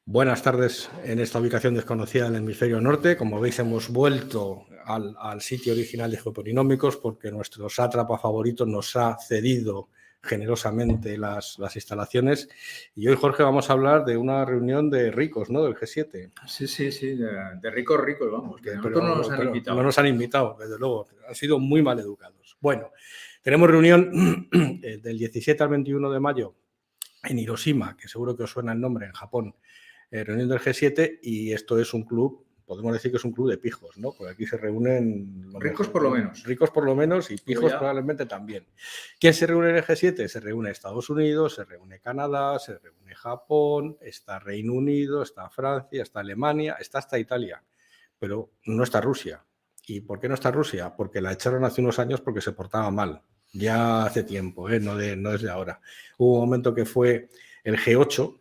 Buenas tardes en esta ubicación desconocida del hemisferio norte. Como veis, hemos vuelto al sitio original de Geopolinómicos porque nuestro sátrapa favorito nos ha cedido generosamente las instalaciones. Y hoy, Jorge, vamos a hablar de una reunión de ricos, ¿no? Del G7. Sí, de ricos, vamos, que a nosotros no nos han invitado. No nos han invitado, desde luego, han sido muy mal educados. Bueno, tenemos reunión del 17 al 21 de mayo en Hiroshima, que seguro que os suena el nombre, en Japón. Reunión del G7, y esto es un club, podemos decir que es un club de pijos, ¿no? Porque aquí se reúnen... Ricos por lo menos. Ricos por lo menos y pijos probablemente también. ¿Quién se reúne en el G7? Se reúne Estados Unidos, se reúne Canadá, se reúne Japón, está Reino Unido, está Francia, está Alemania, está hasta Italia, pero no está Rusia. ¿Y por qué no está Rusia? Porque la echaron hace unos años porque se portaba mal. Ya hace tiempo, no desde ahora. Hubo un momento que fue el G8,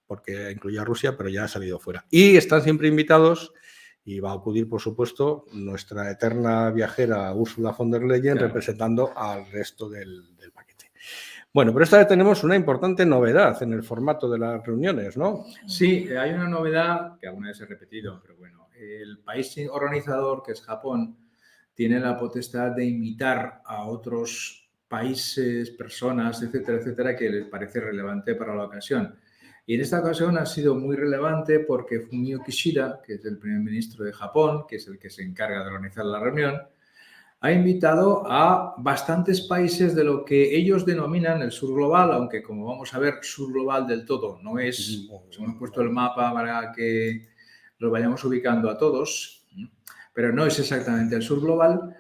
porque incluía a Rusia, pero ya ha salido fuera. Y están siempre invitados, y va a acudir, por supuesto, nuestra eterna viajera Ursula von der Leyen, claro, representando al resto del paquete. Bueno, pero esta vez tenemos una importante novedad en el formato de las reuniones, ¿no? Sí, hay una novedad que alguna vez he repetido, pero bueno, el país organizador, que es Japón, tiene la potestad de invitar a otros países, personas, etcétera, que les parece relevante para la ocasión. Y en esta ocasión ha sido muy relevante porque Fumio Kishida, que es el primer ministro de Japón, que es el que se encarga de organizar la reunión, ha invitado a bastantes países de lo que ellos denominan el sur global, aunque como vamos a ver, sur global del todo no es. Hemos puesto el mapa para que los vayamos ubicando a todos, pero no es exactamente el sur global,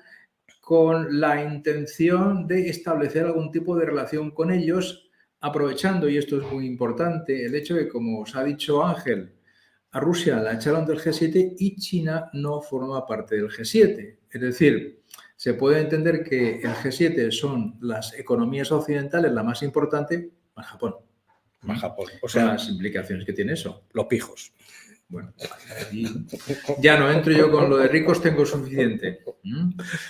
con la intención de establecer algún tipo de relación con ellos, aprovechando, y esto es muy importante, el hecho de que, como os ha dicho Ángel, a Rusia la echaron del G7 y China no forma parte del G7. Es decir, se puede entender que el G7 son las economías occidentales, la más importante, más Japón. Más Japón. O sea, las implicaciones que tiene eso. Los pijos. Bueno, ya no entro yo con lo de ricos, tengo suficiente.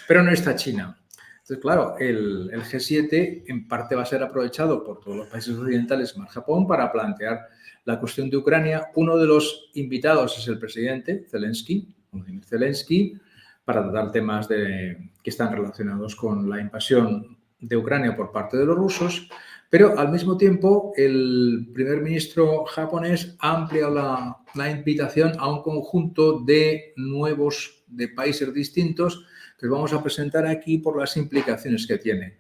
Pero no está China. Entonces, claro, el G7 en parte va a ser aprovechado por todos los países occidentales más Japón para plantear la cuestión de Ucrania. Uno de los invitados es el presidente Volodymyr Zelensky, para tratar temas que están relacionados con la invasión de Ucrania por parte de los rusos, pero al mismo tiempo el primer ministro japonés ha ampliado la invitación a un conjunto de países distintos que os vamos a presentar aquí por las implicaciones que tiene.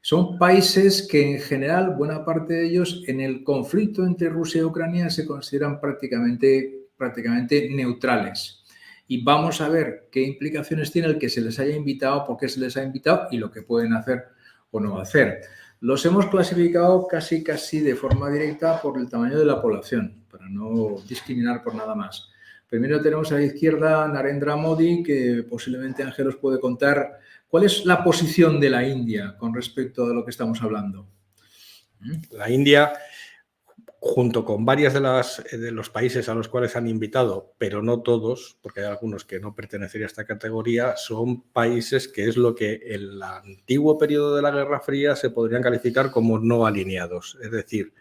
Son países que en general, buena parte de ellos, en el conflicto entre Rusia y Ucrania se consideran prácticamente neutrales. Y vamos a ver qué implicaciones tiene el que se les haya invitado, por qué se les ha invitado y lo que pueden hacer o no hacer. Los hemos clasificado casi de forma directa por el tamaño de la población, para no discriminar por nada más. Primero tenemos a la izquierda Narendra Modi, que posiblemente Ángel os puede contar cuál es la posición de la India con respecto a lo que estamos hablando. La India, junto con varios de los países a los cuales han invitado, pero no todos, porque hay algunos que no pertenecerían a esta categoría, son países que es lo que en el antiguo periodo de la Guerra Fría se podrían calificar como no alineados. Es decir,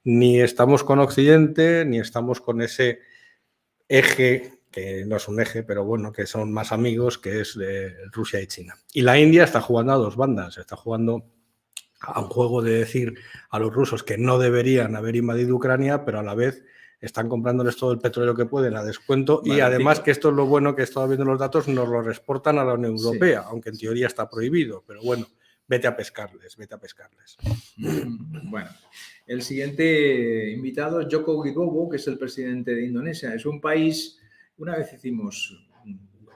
ni estamos con Occidente, ni estamos con ese eje, que no es un eje, pero bueno, que son más amigos, que es de Rusia y China. Y la India está jugando a dos bandas, está jugando a un juego de decir a los rusos que no deberían haber invadido Ucrania, pero a la vez están comprándoles todo el petróleo que pueden a descuento. Y además, que esto es lo bueno, que he estado viendo los datos, nos lo exportan a la Unión Europea, aunque en teoría está prohibido, pero bueno, vete a pescarles. Bueno, el siguiente invitado es Joko Widodo, que es el presidente de Indonesia. Es un país, una vez hicimos,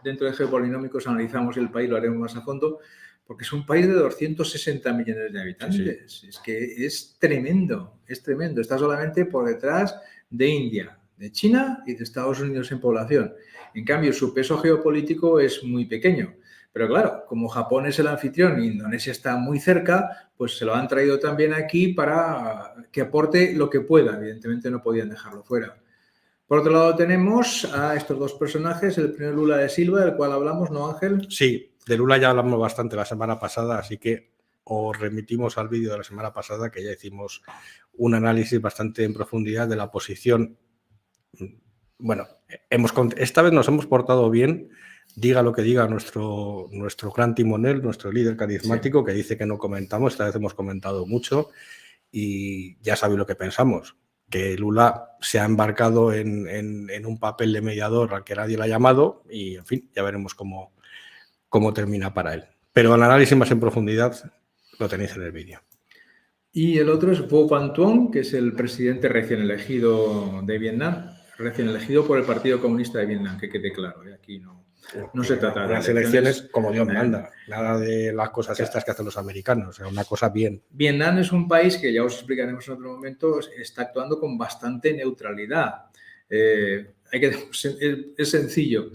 dentro de Geopolinómicos analizamos el país, lo haremos más a fondo, porque es un país de 260 millones de habitantes. Sí. Es que es tremendo, Está solamente por detrás de India, de China y de Estados Unidos en población. En cambio, su peso geopolítico es muy pequeño. Pero claro, como Japón es el anfitrión y Indonesia está muy cerca, pues se lo han traído también aquí para que aporte lo que pueda. Evidentemente no podían dejarlo fuera. Por otro lado tenemos a estos dos personajes, el primer Lula da Silva, del cual hablamos, ¿no, Ángel? Sí, de Lula ya hablamos bastante la semana pasada, así que os remitimos al vídeo de la semana pasada, que ya hicimos un análisis bastante en profundidad de la posición Bueno, esta vez nos hemos portado bien, diga lo que diga nuestro gran timonel, nuestro líder carismático, que dice que no comentamos, esta vez hemos comentado mucho y ya sabéis lo que pensamos, que Lula se ha embarcado en un papel de mediador al que nadie le ha llamado y, en fin, ya veremos cómo termina para él. Pero el análisis más en profundidad lo tenéis en el vídeo. Y el otro es Vo Van Thuong, que es el presidente recién elegido de Vietnam, recién elegido por el Partido Comunista de Vietnam, que quede claro. Aquí no se trata de las elecciones como Dios manda, nada de las cosas estas que hacen los americanos, o sea, una cosa bien. Vietnam es un país que, ya os explicaremos en otro momento, está actuando con bastante neutralidad. Es sencillo.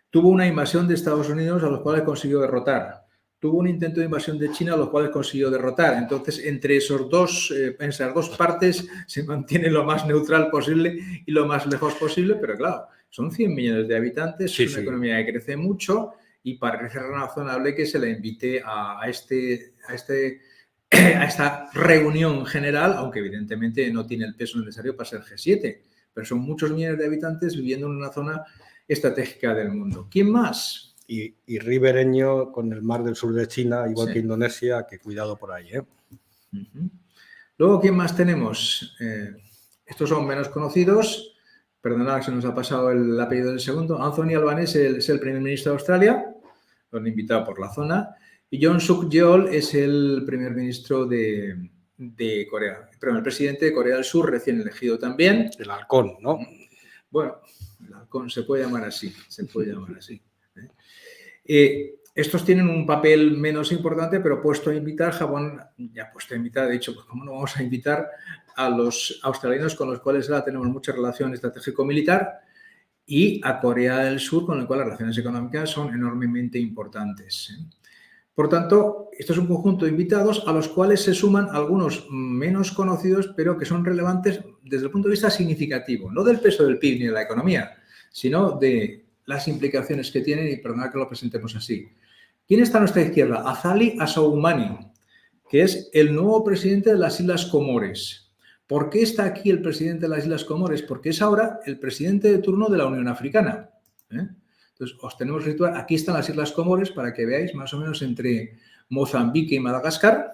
Tuvo una invasión de Estados Unidos a los cuales consiguió derrotar. Tuvo un intento de invasión de China a los cuales consiguió derrotar. Entonces, entre esas dos partes se mantiene lo más neutral posible y lo más lejos posible, pero claro, son 100 millones de habitantes, es una economía que crece mucho y parece razonable que se le invite a esta reunión general, aunque evidentemente no tiene el peso necesario para ser G7, pero son muchos millones de habitantes viviendo en una zona estratégica del mundo. ¿Quién más? Y ribereño con el mar del sur de China, igual que Indonesia, que cuidado por ahí. Luego, ¿quién más tenemos? Estos son menos conocidos. Perdonad, se nos ha pasado el apellido del segundo. Anthony Albanese es el primer ministro de Australia, lo han invitado por la zona. Y Yoon Suk Yeol es el primer ministro de Corea. Perdón, el presidente de Corea del Sur, recién elegido también. El halcón, ¿no? Bueno, el halcón se puede llamar así. Estos tienen un papel menos importante, pero puesto a invitar, Japón ya ha puesto a invitar, de hecho, pues cómo no vamos a invitar a los australianos con los cuales ahora tenemos mucha relación estratégico-militar y a Corea del Sur, con el cual las relaciones económicas son enormemente importantes. Por tanto, esto es un conjunto de invitados a los cuales se suman algunos menos conocidos, pero que son relevantes desde el punto de vista significativo, no del peso del PIB ni de la economía, sino de las implicaciones que tienen, y perdonad que lo presentemos así. ¿Quién está a nuestra izquierda? Azali Assoumani, que es el nuevo presidente de las Islas Comores. ¿Por qué está aquí el presidente de las Islas Comores? Porque es ahora el presidente de turno de la Unión Africana. Entonces, os tenemos que situar, aquí están las Islas Comores para que veáis más o menos entre Mozambique y Madagascar.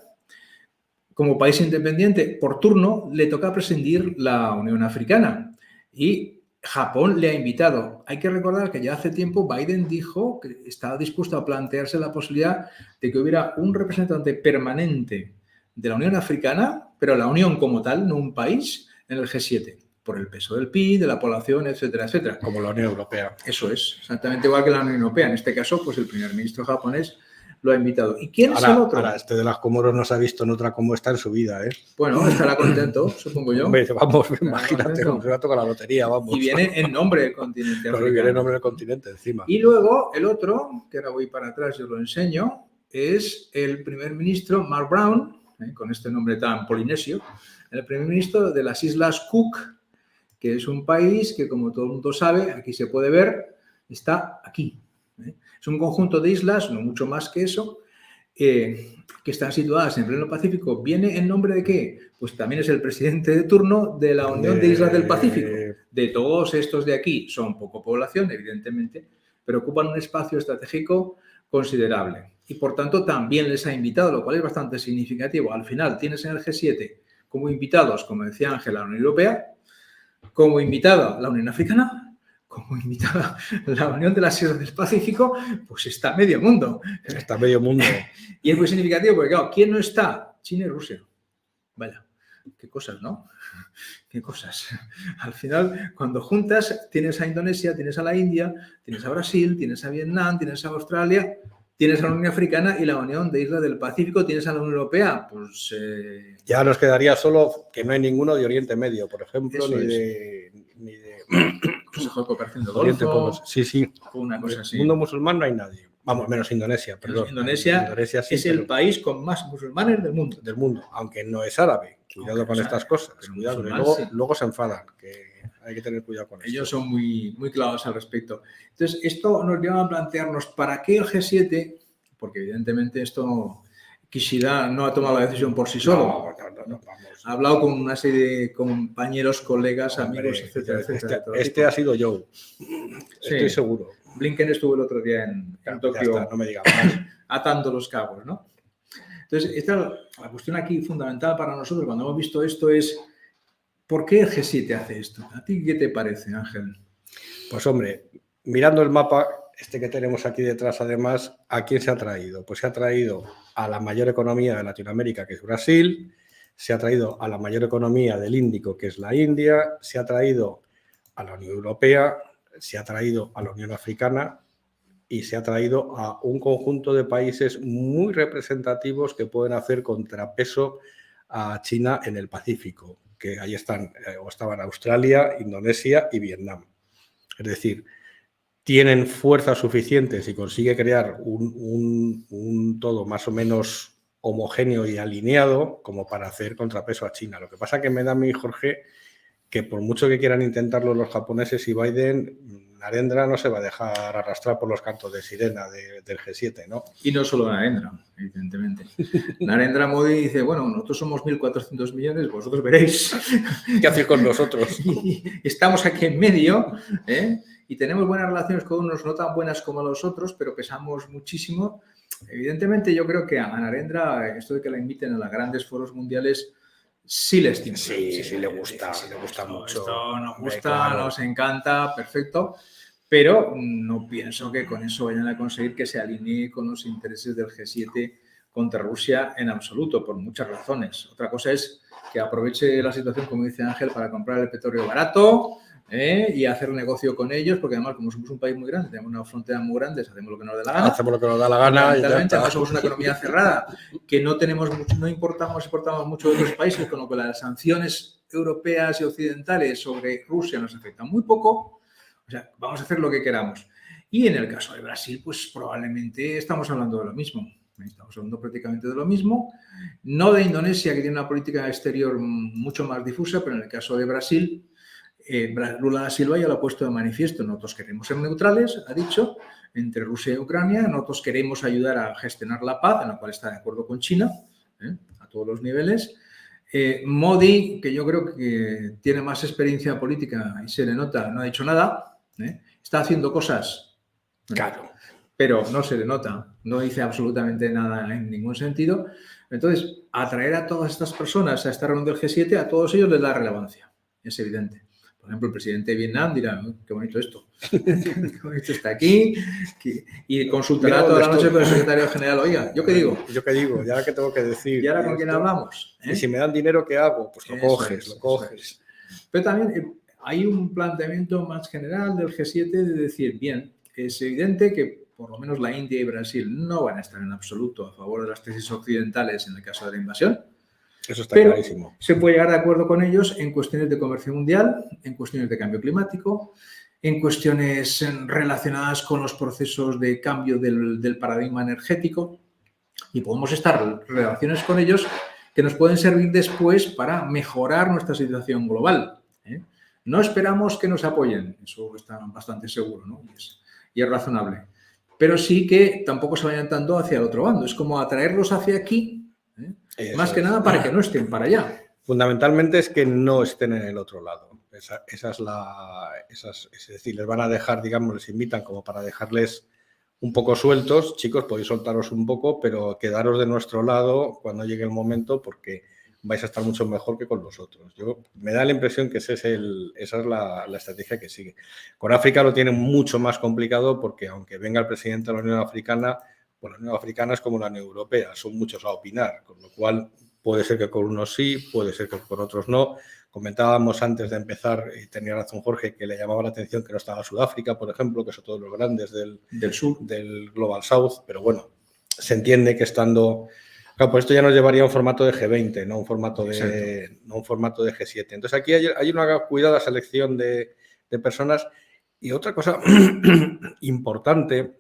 Como país independiente, por turno, le toca presidir la Unión Africana y Japón le ha invitado. Hay que recordar que ya hace tiempo Biden dijo que estaba dispuesto a plantearse la posibilidad de que hubiera un representante permanente de la Unión Africana, pero la Unión como tal, no un país, en el G7, por el peso del PIB, de la población, etcétera, etcétera. Como la Unión Europea. Eso es, exactamente igual que la Unión Europea. En este caso, pues el primer ministro japonés lo ha invitado. ¿Y quién es el otro? Ahora, este de las Comoros no se ha visto en otra como está en su vida, ¿eh? Bueno, estará contento, supongo yo. Hombre, vamos, imagínate, se va a tocar la lotería, vamos. Y viene en nombre del continente africano. Pero viene en nombre del continente encima. Y luego, el otro, que ahora voy para atrás y os lo enseño, es el primer ministro Mark Brown, con este nombre tan polinesio, el primer ministro de las Islas Cook, que es un país que, como todo el mundo sabe, aquí se puede ver, está aquí. Es un conjunto de islas, no mucho más que eso, que están situadas en pleno Pacífico. ¿Viene en nombre de qué? Pues también es el presidente de turno de la Unión de Islas del Pacífico. De todos estos de aquí son poco población, evidentemente, pero ocupan un espacio estratégico considerable. Y, por tanto, también les ha invitado, lo cual es bastante significativo. Al final tienes en el G7 como invitados, como decía Ángel, la Unión Europea, como invitada la Unión Africana, como invitada la Unión de las Islas del Pacífico, pues está medio mundo. Está medio mundo. Y es muy significativo porque, claro, ¿quién no está? China y Rusia. Vaya, qué cosas, ¿no? Qué cosas. Al final, cuando juntas, tienes a Indonesia, tienes a la India, tienes a Brasil, tienes a Vietnam, tienes a Australia, tienes a la Unión Africana y la Unión de Islas del Pacífico, tienes a la Unión Europea. Pues ya nos quedaría solo que no hay ninguno de Oriente Medio, por ejemplo, ni de Consejo de Cooperación de Golfo. Sí. Una cosa así. En el mundo musulmán no hay nadie. Vamos, menos Indonesia, perdón. Indonesia sí, es el país con más musulmanes del mundo. Del mundo, aunque no es árabe. Cuidado con estas cosas. Cuidado, luego se enfadan, que hay que tener cuidado con esto. Ellos son muy, muy clavados al respecto. Entonces, esto nos lleva a plantearnos para qué el G7, porque evidentemente esto Kishida no ha tomado la decisión por sí solo. No, vamos. Ha hablado con una serie de compañeros, colegas, amigos, etcétera, etcétera. Este ha sido Joe. Estoy seguro. Blinken estuvo el otro día en Tokio, ya está, no me digas más. atando los cabos, ¿no? Entonces, la cuestión aquí fundamental para nosotros cuando hemos visto esto es ¿por qué el G7 hace esto? ¿A ti qué te parece, Ángel? Pues hombre, mirando el mapa, que tenemos aquí detrás, además, ¿a quién se ha traído? Pues se ha traído a la mayor economía de Latinoamérica, que es Brasil, se ha traído a la mayor economía del Índico, que es la India, se ha traído a la Unión Europea, se ha traído a la Unión Africana y se ha traído a un conjunto de países muy representativos que pueden hacer contrapeso a China en el Pacífico, que ahí estaban Australia, Indonesia y Vietnam. Es decir, tienen fuerzas suficientes y consigue crear un todo más o menos homogéneo y alineado como para hacer contrapeso a China. Lo que pasa que me da a mí, Jorge, que por mucho que quieran intentarlo los japoneses y Biden, Narendra no se va a dejar arrastrar por los cantos de sirena del G7, ¿no? Y no solo Narendra, evidentemente. Narendra Modi dice, bueno, nosotros somos 1.400 millones, vosotros veréis. ¿Qué hacéis con nosotros? Estamos aquí en medio, ¿eh? Y tenemos buenas relaciones con unos, no tan buenas como los otros, pero pesamos muchísimo. Evidentemente, yo creo que a Narendra, esto de que la inviten a los grandes foros mundiales, sí le estimula. Sí, le gusta mucho. Esto nos gusta, claro. Nos encanta, perfecto. Pero no pienso que con eso vayan a conseguir que se alinee con los intereses del G7 contra Rusia en absoluto, por muchas razones. Otra cosa es que aproveche la situación, como dice Ángel, para comprar el petróleo barato y hacer negocio con ellos, porque además, como somos un país muy grande, tenemos una frontera muy grande, hacemos lo que nos dé la gana. Hacemos lo que nos da la gana. Y además somos una economía cerrada, que no tenemos mucho, no exportamos mucho de otros países, con lo que las sanciones europeas y occidentales sobre Rusia nos afectan muy poco. O sea, vamos a hacer lo que queramos. Y en el caso de Brasil, pues probablemente estamos hablando de lo mismo. Estamos hablando prácticamente de lo mismo. No de Indonesia, que tiene una política exterior mucho más difusa, pero en el caso de Brasil, Lula da Silva ya lo ha puesto de manifiesto. Nosotros queremos ser neutrales, ha dicho, entre Rusia y Ucrania. Nosotros queremos ayudar a gestionar la paz, en la cual está de acuerdo con China, a todos los niveles. Modi, que yo creo que tiene más experiencia política y se le nota, no ha dicho nada. Está haciendo cosas, claro, pero no se le nota, no dice absolutamente nada en ningún sentido. Entonces, atraer a todas estas personas a esta reunión del G7, a todos ellos les da relevancia, es evidente. Por ejemplo, el presidente de Vietnam dirá, qué bonito esto, qué bonito está aquí, y consultará toda la noche con el secretario general, oiga, ¿yo qué digo? ¿Yo qué digo? ¿Y ahora qué tengo que decir? ¿Y ahora con quién hablamos? Y si me dan dinero, ¿qué hago? Pues lo coges. Pero también hay un planteamiento más general del G7 de decir, bien, es evidente que por lo menos la India y Brasil no van a estar en absoluto a favor de las tesis occidentales en el caso de la invasión. Eso está clarísimo. Se puede llegar de acuerdo con ellos en cuestiones de comercio mundial, en cuestiones de cambio climático, en cuestiones relacionadas con los procesos de cambio del paradigma energético, y podemos estar en relaciones con ellos que nos pueden servir después para mejorar nuestra situación global. No esperamos que nos apoyen, eso está bastante seguro, ¿no? Y es razonable. Pero sí que tampoco se vayan tanto hacia el otro bando. Es como atraerlos hacia aquí, más que nada para que no estén para allá. Fundamentalmente es que no estén en el otro lado. Es decir, les van a dejar, digamos, les invitan como para dejarles un poco sueltos. Chicos, podéis soltaros un poco, pero quedaros de nuestro lado cuando llegue el momento porque vais a estar mucho mejor que con los otros. Me da la impresión que esa es la estrategia que sigue. Con África lo tienen mucho más complicado porque aunque venga el presidente de la Unión Africana, pues la Unión Africana es como la Unión Europea, son muchos a opinar, con lo cual puede ser que con unos sí, puede ser que con otros no. Comentábamos antes de empezar, y tenía razón Jorge, que le llamaba la atención que no estaba Sudáfrica, por ejemplo, que son todos los grandes del sur, del Global South, pero bueno, se entiende que estando... Claro, pues esto ya nos llevaría a un formato de G20, no un formato de G7. Entonces aquí hay una cuidada selección de personas. Y otra cosa importante,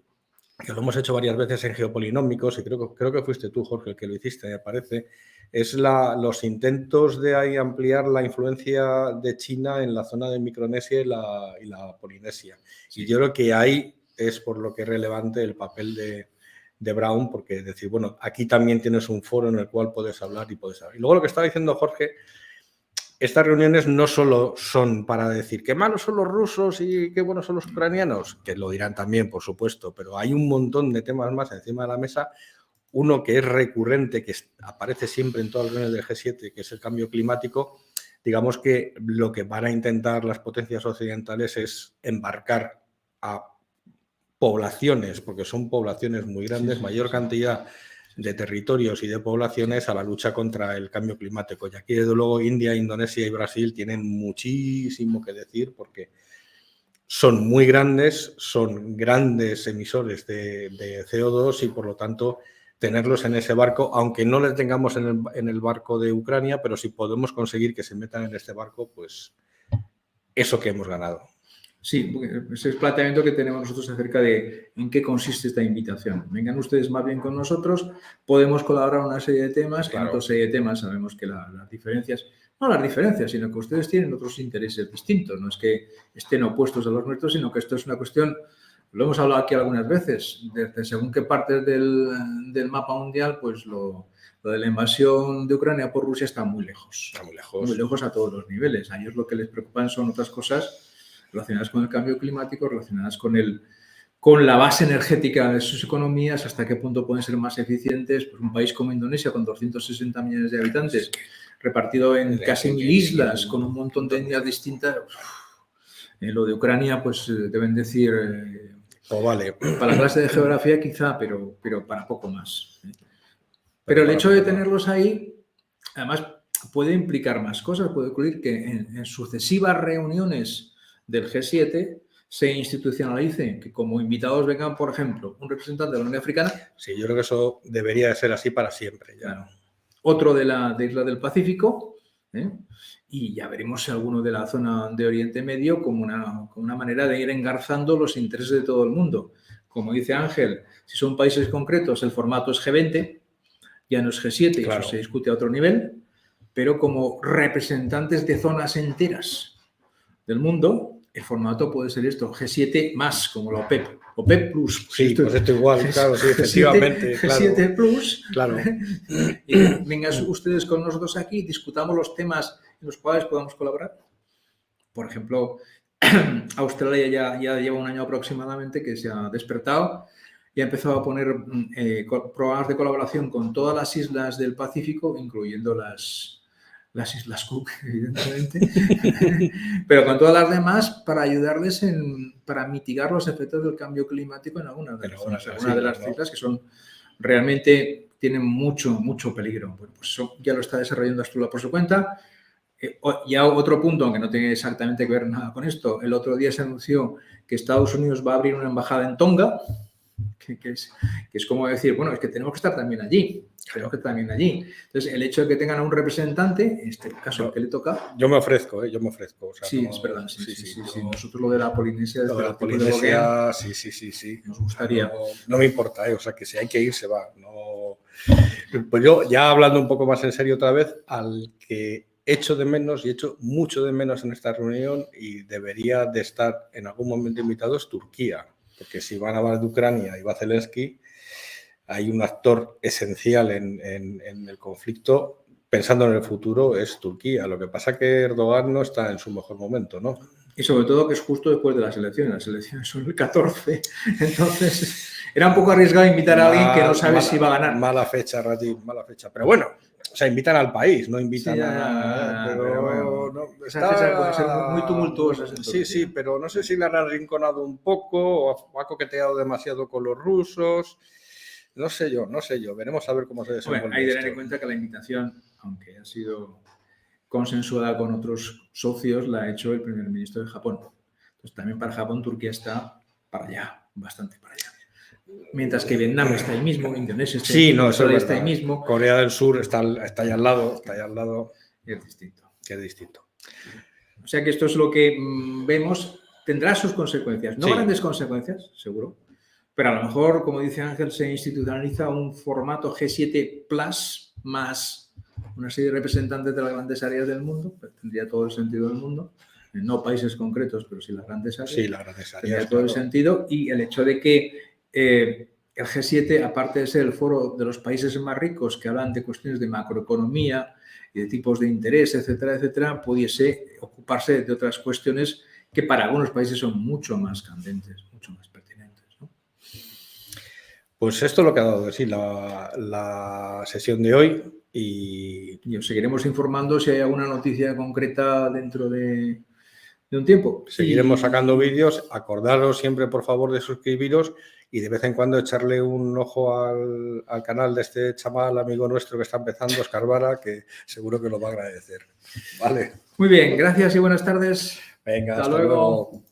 que lo hemos hecho varias veces en Geopolinómicos, y creo que fuiste tú, Jorge, el que lo hiciste, me parece, es los intentos de ampliar la influencia de China en la zona de Micronesia y la Polinesia. Sí. Y yo creo que ahí es por lo que es relevante el papel de de Brown, porque decir, bueno, aquí también tienes un foro en el cual puedes hablar y puedes hablar. Y luego lo que estaba diciendo Jorge, estas reuniones no solo son para decir qué malos son los rusos y qué buenos son los ucranianos, que lo dirán también, por supuesto, pero hay un montón de temas más encima de la mesa. Uno que es recurrente, que aparece siempre en todas las reuniones del G7, que es el cambio climático. Digamos que lo que van a intentar las potencias occidentales es embarcar a poblaciones, porque son poblaciones muy grandes, mayor cantidad de territorios y de poblaciones a la lucha contra el cambio climático. Y aquí, desde luego, India, Indonesia y Brasil tienen muchísimo que decir porque son muy grandes, son grandes emisores de CO2 y, por lo tanto, tenerlos en ese barco, aunque no les tengamos en el barco de Ucrania, pero si podemos conseguir que se metan en este barco, pues eso que hemos ganado. Sí, ese es el planteamiento que tenemos nosotros acerca de en qué consiste esta invitación. Vengan ustedes más bien con nosotros, podemos colaborar en una serie de temas, claro. En otra serie de temas sabemos que las diferencias, no las diferencias, sino que ustedes tienen otros intereses distintos, no es que estén opuestos a los nuestros, sino que esto es una cuestión, lo hemos hablado aquí algunas veces, desde según qué partes del mapa mundial, pues lo de la invasión de Ucrania por Rusia está muy lejos. Está muy lejos. Muy lejos a todos los niveles. A ellos lo que les preocupan son otras cosas relacionadas con el cambio climático, relacionadas con la base energética de sus economías, hasta qué punto pueden ser más eficientes. Pues un país como Indonesia, con 260 millones de habitantes, repartido en casi 1000 islas, con un montón de etnias distintas. Lo de Ucrania, pues deben decir, vale. Para la clase de geografía quizá, pero para poco más. Pero el hecho de tenerlos ahí, además, puede implicar más cosas. Puede ocurrir que en sucesivas reuniones del G7 se institucionalice, que como invitados vengan, por ejemplo, un representante de la Unión Africana. Sí, yo creo que eso debería de ser así para siempre. Ya. Claro. Otro de Isla del Pacífico, y ya veremos si alguno de la zona de Oriente Medio como una manera de ir engarzando los intereses de todo el mundo. Como dice Ángel, si son países concretos, el formato es G20, ya no es G7, claro. Eso se discute a otro nivel, pero como representantes de zonas enteras del mundo, el formato puede ser esto, G7 más, como la OPEP, OPEP Plus. Pues sí, pues esto igual, claro, sí, efectivamente. G7 claro. Plus. Claro. Y vengan ustedes con nosotros aquí, discutamos los temas en los cuales podamos colaborar. Por ejemplo, Australia ya lleva un año aproximadamente que se ha despertado y ha empezado a poner programas de colaboración con todas las islas del Pacífico, incluyendo las Islas Cook, evidentemente, pero con todas las demás para ayudarles para mitigar los efectos del cambio climático en algunas de las islas que son realmente tienen mucho peligro. Bueno, pues eso ya lo está desarrollando Astula por su cuenta. Ya otro punto, aunque no tiene exactamente que ver nada con esto, el otro día se anunció que Estados Unidos va a abrir una embajada en Tonga, que es como decir, bueno, es que tenemos que estar también allí. Entonces, el hecho de que tengan a un representante, en este caso al que le toca... Yo me ofrezco. O sea, sí, es verdad. Sí. Nosotros lo de la Polinesia... Lo de la Polinesia, sí. Nos gustaría. No me importa, o sea, que si hay que ir, se va. No... Pues yo, ya hablando un poco más en serio otra vez, al que echo de menos y echo mucho de menos en esta reunión y debería de estar en algún momento invitado es Turquía. Porque si van a hablar de Ucrania y va Zelensky, hay un actor esencial en el conflicto, pensando en el futuro, es Turquía. Lo que pasa es que Erdogan no está en su mejor momento, ¿no? Y sobre todo que es justo después de las elecciones. Las elecciones son el 14. Entonces, era un poco arriesgado invitar a alguien que no sabe si va a ganar. Mala fecha, Rajiv, mala fecha. Pero bueno, o sea, invitan al país, no invitan pero bueno, no, esa fecha puede ser muy tumultuosa. Sí, pero no sé si le han arrinconado un poco o ha coqueteado demasiado con los rusos. No sé yo. Veremos a ver cómo se desenvuelve. Bueno, hay que tener en cuenta que la invitación, aunque ha sido consensuada con otros socios, la ha hecho el primer ministro de Japón. Entonces, también para Japón, Turquía está para allá, bastante para allá. Mientras que Vietnam está ahí mismo, Indonesia está ahí mismo, Australia está ahí mismo. Corea del Sur está ahí al lado. Y es distinto. Es distinto. O sea que esto es lo que vemos, tendrá sus consecuencias. No grandes consecuencias, seguro. Pero a lo mejor, como dice Ángel, se institucionaliza un formato G7 Plus más una serie de representantes de las grandes áreas del mundo, pues tendría todo el sentido del mundo, no países concretos, pero sí las grandes áreas. Sí, las grandes áreas. Tendría todo el sentido, y el hecho de que el el G7, aparte de ser el foro de los países más ricos que hablan de cuestiones de macroeconomía y de tipos de interés, etcétera, etcétera, pudiese ocuparse de otras cuestiones que para algunos países son mucho más candentes, mucho más pertinentes, ¿no? Pues esto es lo que ha dado de sí la sesión de hoy y os seguiremos informando si hay alguna noticia concreta dentro de un tiempo. Seguiremos sacando vídeos. Acordaros siempre, por favor, de suscribiros y de vez en cuando echarle un ojo al canal de este chaval amigo nuestro que está empezando, Óscar Vara, que seguro que lo va a agradecer. Vale. Muy bien, gracias y buenas tardes. Venga, hasta luego.